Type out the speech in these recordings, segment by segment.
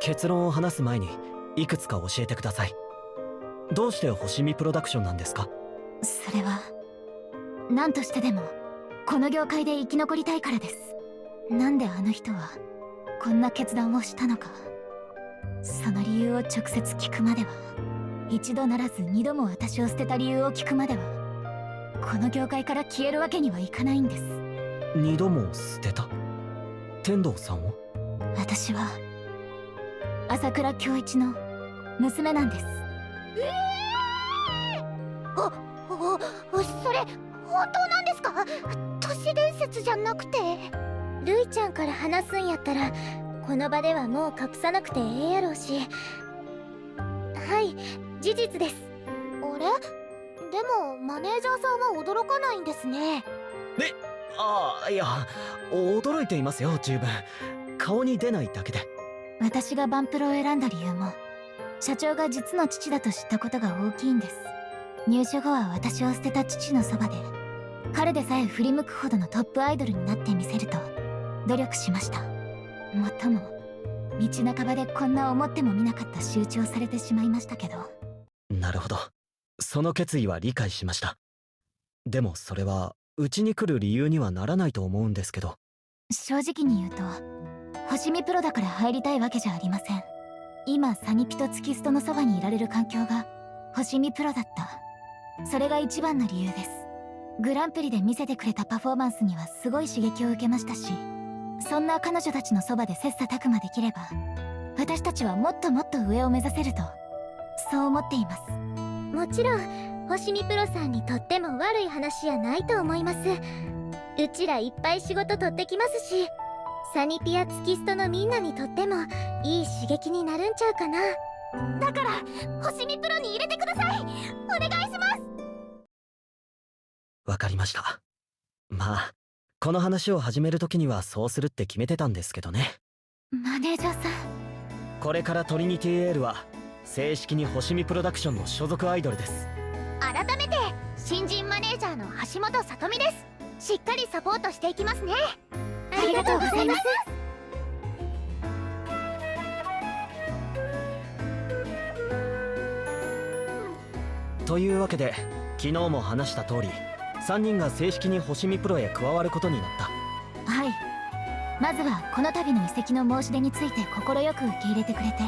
結論を話す前にいくつか教えてください。どうして星見プロダクションなんですか？それは何としてでもこの業界で生き残りたいからです。なんであの人はこんな決断をしたのか、その理由を直接聞くまでは、一度ならず二度も私を捨てた理由を聞くまでは、この業界から消えるわけにはいかないんです。二度も捨てた？天道さんを？私は朝倉恭一の娘なんです。それ本当なんですか？都市伝説じゃなくて。ルイちゃんから話すんやったらこの場ではもう隠さなくてええやろうし。はい、事実です。あれ？でもマネージャーさんは驚かないんですね。いや、驚いていますよ。十分顔に出ないだけで。私がバンプロを選んだ理由も社長が実の父だと知ったことが大きいんです。入所後は私を捨てた父のそばで彼でさえ振り向くほどのトップアイドルになってみせると努力しました。もっとも道半ばでこんな思ってもみなかった仕打ちをされてしまいましたけど。なるほど、その決意は理解しました。でもそれはうちに来る理由にはならないと思うんですけど。正直に言うと星見プロだから入りたいわけじゃありません。今サニピとツキストのそばにいられる環境が星見プロだった、それが一番の理由です。グランプリで見せてくれたパフォーマンスにはすごい刺激を受けましたし、そんな彼女たちのそばで切磋琢磨できれば私たちはもっともっと上を目指せると、そう思っています。もちろん星見プロさんにとっても悪い話やないと思います。うちらいっぱい仕事取ってきますし、サニピやツキストのみんなにとってもいい刺激になるんちゃうかな。だから星見プロに入れてください。お願いします。わかりました。まあこの話を始める時にはそうするって決めてたんですけどね。マネージャーさん、これからトリニティエールは正式に星見プロダクションの所属アイドルです。改めて新人マネージャーの橋本さとみです。しっかりサポートしていきますね。ありがとうございます。というわけで昨日も話した通り3人が正式に星見プロへ加わることになった。はい、まずはこの度の移籍の申し出について快く受け入れてくれて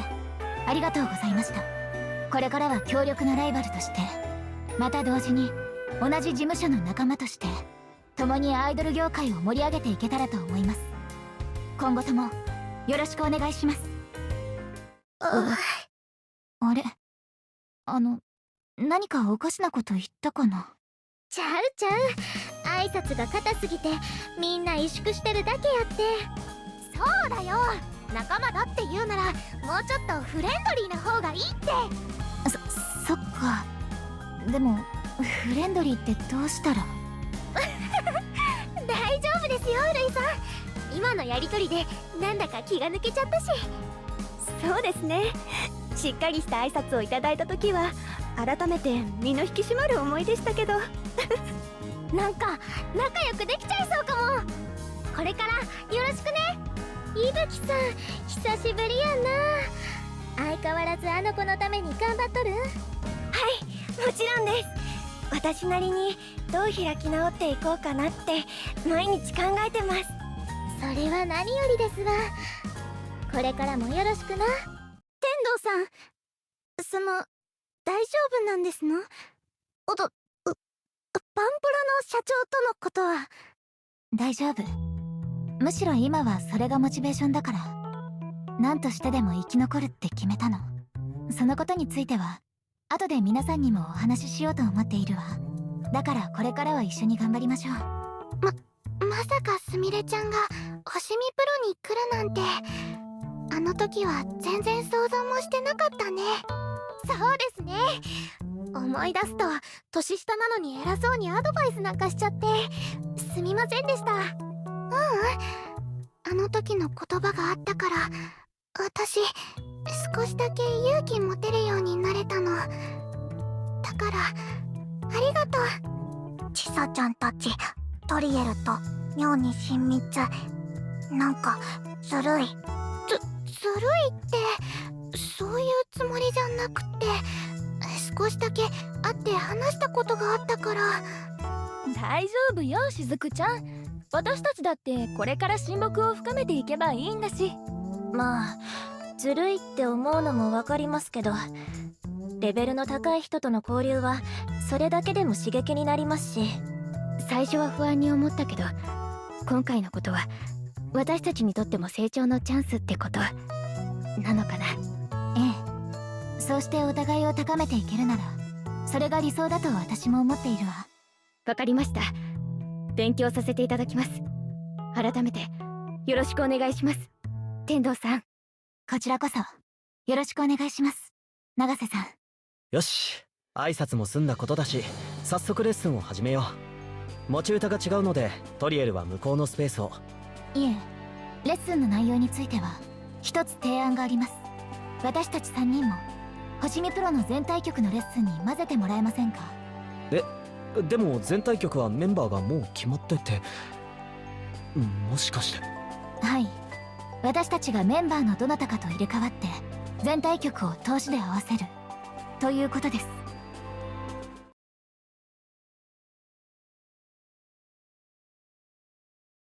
ありがとうございました。これからは強力なライバルとして、また同時に同じ事務所の仲間として共にアイドル業界を盛り上げていけたらと思います。今後ともよろしくお願いします。あれ、何かおかしなこと言ったかな？ちゃうちゃう、挨拶が硬すぎてみんな萎縮してるだけやって。そうだよ、仲間だって言うならもうちょっとフレンドリーな方がいいって。そっか。でもフレンドリーってどうしたら？大丈夫ですよルイさん、今のやりとりでなんだか気が抜けちゃったし。そうですね、しっかりした挨拶をいただいた時は改めて身の引き締まる思いでしたけどなんか仲良くできちゃいそうかも。これからよろしくね。いぶきさん久しぶりやな。相変わらずあの子のために頑張っとる？はい、もちろんです。私なりにどう開き直っていこうかなって毎日考えてます。それは何よりですわ。これからもよろしくな。天童さん、大丈夫なんですの？バンプロの社長とのことは。大丈夫。むしろ今はそれがモチベーションだから、何としてでも生き残るって決めたの。そのことについては後で皆さんにもお話ししようと思っているわ。だからこれからは一緒に頑張りましょう。まさかすみれちゃんが星見プロに来るなんて。あの時は全然想像もしてなかったね。そうですね、思い出すと年下なのに偉そうにアドバイスなんかしちゃってすみませんでした。あの時の言葉があったから私少しだけ勇気持てるようになれたの。だからありがとう。ちさちゃんたちトリエルと妙に親密。なんかずるい。ずるいってそういうつもりじゃなくて、少しだけ会って話したことがあったから。大丈夫よしずくちゃん。私たちだってこれから親睦を深めていけばいいんだし。まあずるいって思うのもわかりますけど、レベルの高い人との交流はそれだけでも刺激になりますし。最初は不安に思ったけど、今回のことは私たちにとっても成長のチャンスってことなのかな。ええ、そうしてお互いを高めていけるならそれが理想だと私も思っているわ。わかりました。勉強させていただきます。改めてよろしくお願いします、天道さん。こちらこそよろしくお願いします、永瀬さん。よし、挨拶も済んだことだし、早速レッスンを始めよう。持ち歌が違うのでトリエルは向こうのスペースを。いえ、レッスンの内容については一つ提案があります。私たち3人も星見プロの全体曲のレッスンに混ぜてもらえませんか？でも全体曲はメンバーがもう決まってて、もしかして。はい、私たちがメンバーのどなたかと入れ替わって全体曲を通しで合わせるということです。